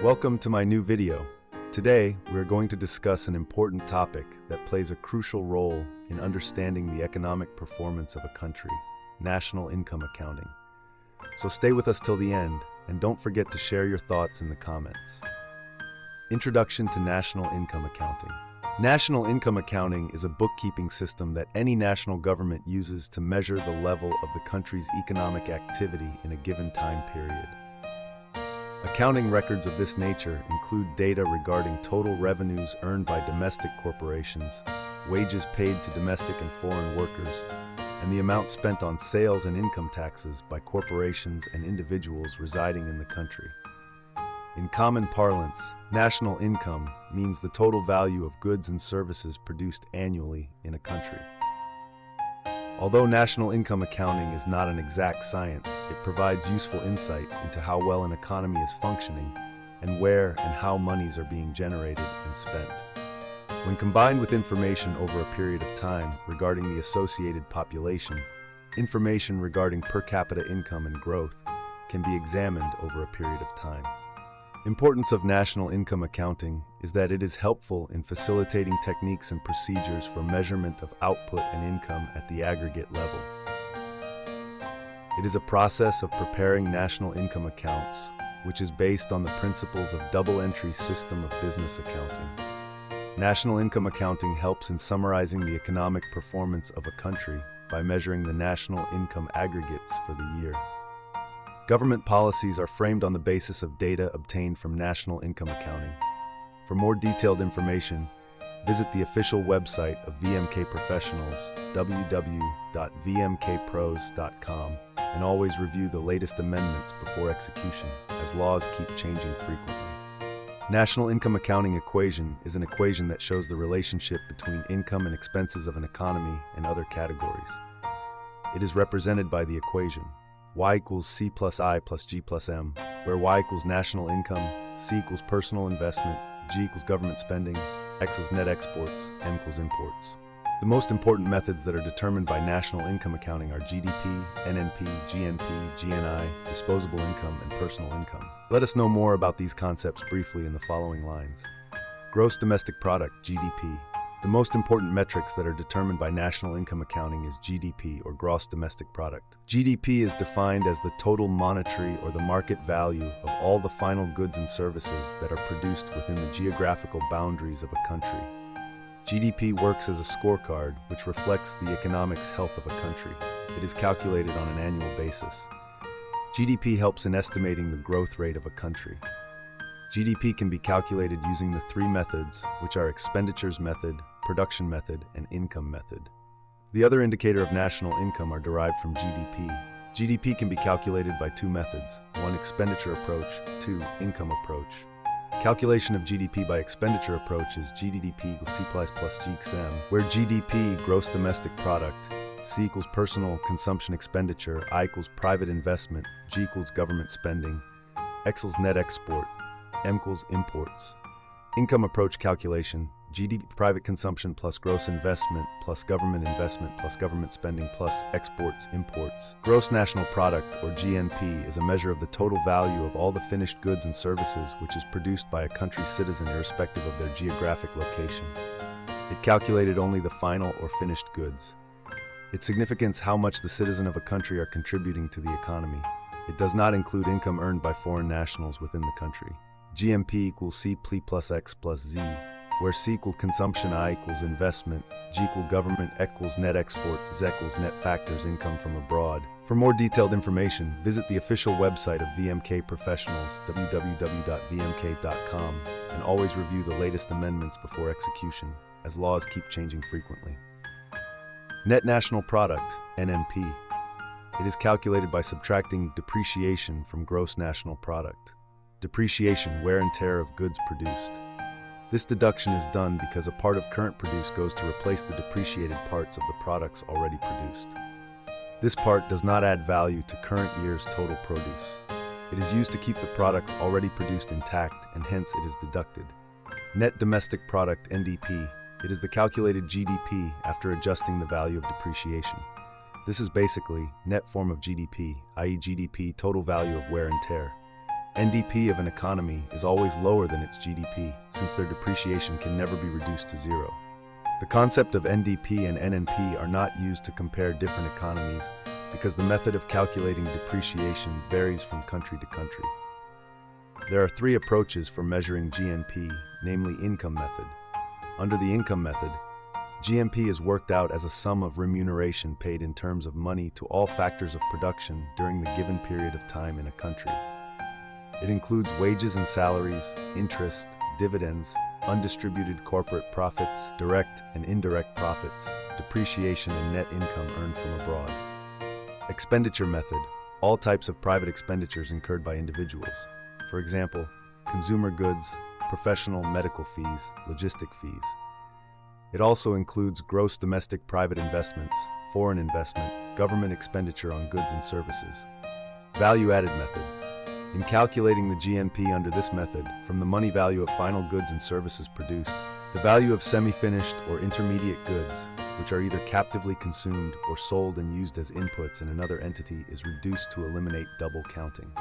Welcome to my new video. Today, we are going to discuss an important topic that plays a crucial role in understanding the economic performance of a country, national income accounting. So stay with us till the end, and don't forget to share your thoughts in the comments. Introduction to National Income Accounting. National income accounting is a bookkeeping system that any national government uses to measure the level of the country's economic activity in a given time period. Accounting records of this nature include data regarding total revenues earned by domestic corporations, wages paid to domestic and foreign workers, and the amount spent on sales and income taxes by corporations and individuals residing in the country. In common parlance, national income means the total value of goods and services produced annually in a country. Although national income accounting is not an exact science, it provides useful insight into how well an economy is functioning and where and how monies are being generated and spent. When combined with information over a period of time regarding the associated population, information regarding per capita income and growth can be examined over a period of time. Importance of national income accounting is that it is helpful in facilitating techniques and procedures for measurement of output and income at the aggregate level. It is a process of preparing national income accounts, which is based on the principles of double-entry system of business accounting. National income accounting helps in summarizing the economic performance of a country by measuring the national income aggregates for the year. Government policies are framed on the basis of data obtained from national income accounting. For more detailed information, visit the official website of VMK Professionals, www.vmkpros.com, and always review the latest amendments before execution, as laws keep changing frequently. National income accounting equation is an equation that shows the relationship between income and expenses of an economy and other categories. It is represented by the equation y equals c plus I plus g plus m, where y equals national income, c equals personal investment, g equals government spending, x equals net exports, m equals imports. The most important methods that are determined by national income accounting are GDP, NNP, GNP, GNI, disposable income, and personal income. Let us know more about these concepts briefly in the following lines. Gross domestic product, GDP. The most important metrics that are determined by national income accounting is GDP, or gross domestic product. GDP is defined as the total monetary or the market value of all the final goods and services that are produced within the geographical boundaries of a country. GDP works as a scorecard which reflects the economics health of a country. It is calculated on an annual basis. GDP helps in estimating the growth rate of a country. GDP can be calculated using the three methods, which are expenditures method, production method, and income method. The other indicator of national income are derived from GDP. GDP can be calculated by two methods, one expenditure approach, two income approach. Calculation of GDP by expenditure approach is GDP equals C plus G equals M, where GDP, gross domestic product, C equals personal consumption expenditure, I equals private investment, G equals government spending, X equals net export, M equals imports. Income approach calculation, GDP private consumption plus gross investment plus government spending plus exports, imports. Gross national product, or GNP, is a measure of the total value of all the finished goods and services which is produced by a country's citizen irrespective of their geographic location. It calculated only the final or finished goods. Its significance how much the citizen of a country are contributing to the economy. It does not include income earned by foreign nationals within the country. GNP equals C plus X plus Z, where C equals consumption, I equals investment, G equals government, X equals net exports, Z equals net factors income from abroad. For more detailed information, visit the official website of VMK Professionals, www.vmk.com, and always review the latest amendments before execution, as laws keep changing frequently. Net National Product, NNP. It is calculated by subtracting depreciation from gross national product. Depreciation, wear and tear of goods produced. This deduction is done because a part of current produce goes to replace the depreciated parts of the products already produced. This part does not add value to current year's total produce. It is used to keep the products already produced intact, and hence it is deducted. Net domestic product, NDP. It is the calculated GDP after adjusting the value of depreciation. This is basically net form of GDP, i.e. GDP total value of wear and tear. NDP of an economy is always lower than its GDP, since their depreciation can never be reduced to zero. The concept of NDP and NNP are not used to compare different economies because the method of calculating depreciation varies from country to country. There are three approaches for measuring GNP, namely income method. Under the income method, GNP is worked out as a sum of remuneration paid in terms of money to all factors of production during the given period of time in a country. It includes wages and salaries, interest, dividends, undistributed corporate profits, direct and indirect profits, depreciation and net income earned from abroad. Expenditure method, all types of private expenditures incurred by individuals. For example, consumer goods, professional medical fees, logistic fees. It also includes gross domestic private investments, foreign investment, government expenditure on goods and services. Value-added method. In calculating the GNP under this method, from the money value of final goods and services produced, the value of semi-finished or intermediate goods, which are either captively consumed or sold and used as inputs in another entity, is reduced to eliminate double counting.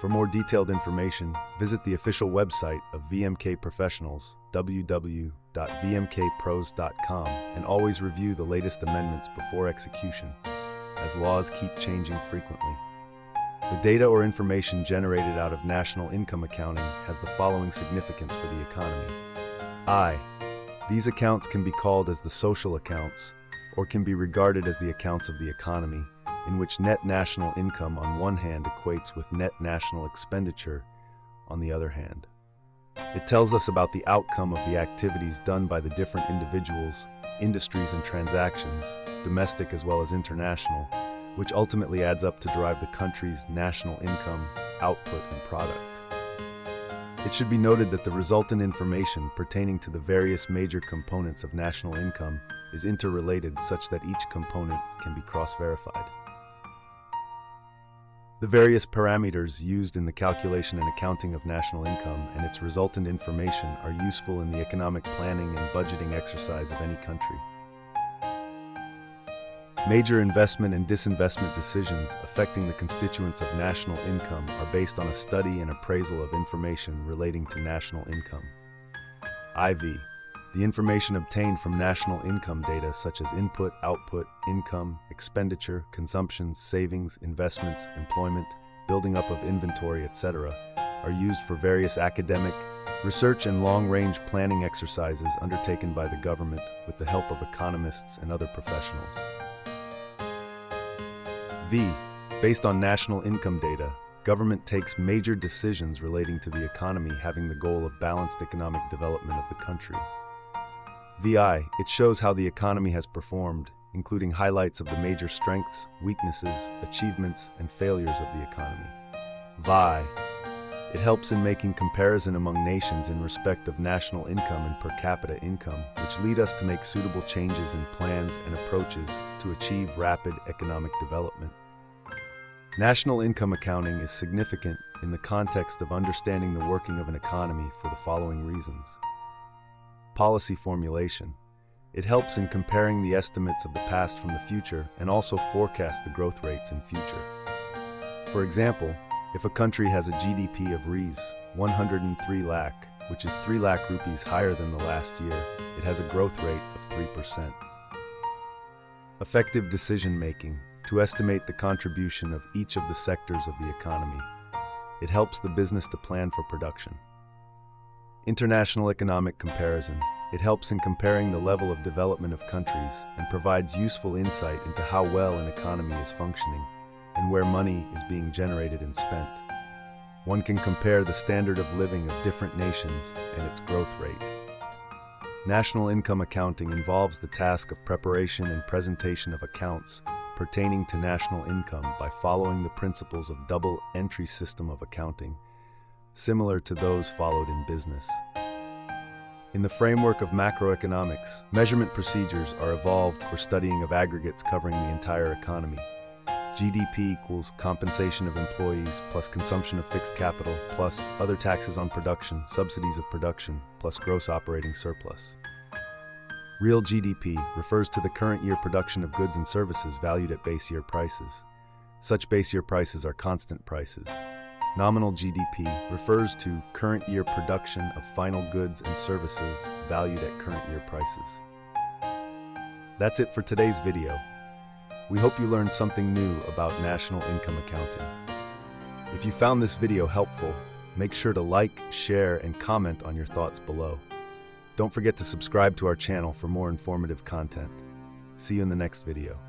For more detailed information, visit the official website of VMK Professionals, www.vmkpros.com, and always review the latest amendments before execution, as laws keep changing frequently. The data or information generated out of national income accounting has the following significance for the economy. I. These accounts can be called as the social accounts, or can be regarded as the accounts of the economy, in which net national income on one hand equates with net national expenditure on the other hand. It tells us about the outcome of the activities done by the different individuals, industries and transactions, domestic as well as international, which ultimately adds up to derive the country's national income, output, and product. It should be noted that the resultant information pertaining to the various major components of national income is interrelated such that each component can be cross-verified. The various parameters used in the calculation and accounting of national income and its resultant information are useful in the economic planning and budgeting exercise of any country. Major investment and disinvestment decisions affecting the constituents of national income are based on a study and appraisal of information relating to national income. IV. The information obtained from national income data such as input, output, income, expenditure, consumption, savings, investments, employment, building up of inventory, etc., are used for various academic, research and long-range planning exercises undertaken by the government with the help of economists and other professionals. V. Based on national income data, government takes major decisions relating to the economy having the goal of balanced economic development of the country. VI. It shows how the economy has performed, including highlights of the major strengths, weaknesses, achievements, and failures of the economy. VI. It helps in making comparison among nations in respect of national income and per capita income, which lead us to make suitable changes in plans and approaches to achieve rapid economic development. National income accounting is significant in the context of understanding the working of an economy for the following reasons. Policy formulation. It helps in comparing the estimates of the past from the future and also forecast the growth rates in future. For example, if a country has a GDP of Rs. 103 lakh, which is 3 lakh rupees higher than the last year, it has a growth rate of 3%. Effective decision-making, to estimate the contribution of each of the sectors of the economy. It helps the business to plan for production. International economic comparison. It helps in comparing the level of development of countries and provides useful insight into how well an economy is functioning and where money is being generated and spent. One can compare the standard of living of different nations and its growth rate. National income accounting involves the task of preparation and presentation of accounts pertaining to national income by following the principles of double entry system of accounting, similar to those followed in business. In the framework of macroeconomics, measurement procedures are evolved for studying of aggregates covering the entire economy. GDP equals compensation of employees plus consumption of fixed capital plus other taxes on production, subsidies of production, plus gross operating surplus. Real GDP refers to the current year production of goods and services valued at base year prices. Such base year prices are constant prices. Nominal GDP refers to current year production of final goods and services valued at current year prices. That's it for today's video. We hope you learned something new about national income accounting. If you found this video helpful, make sure to like, share, and comment on your thoughts below. Don't forget to subscribe to our channel for more informative content. See you in the next video.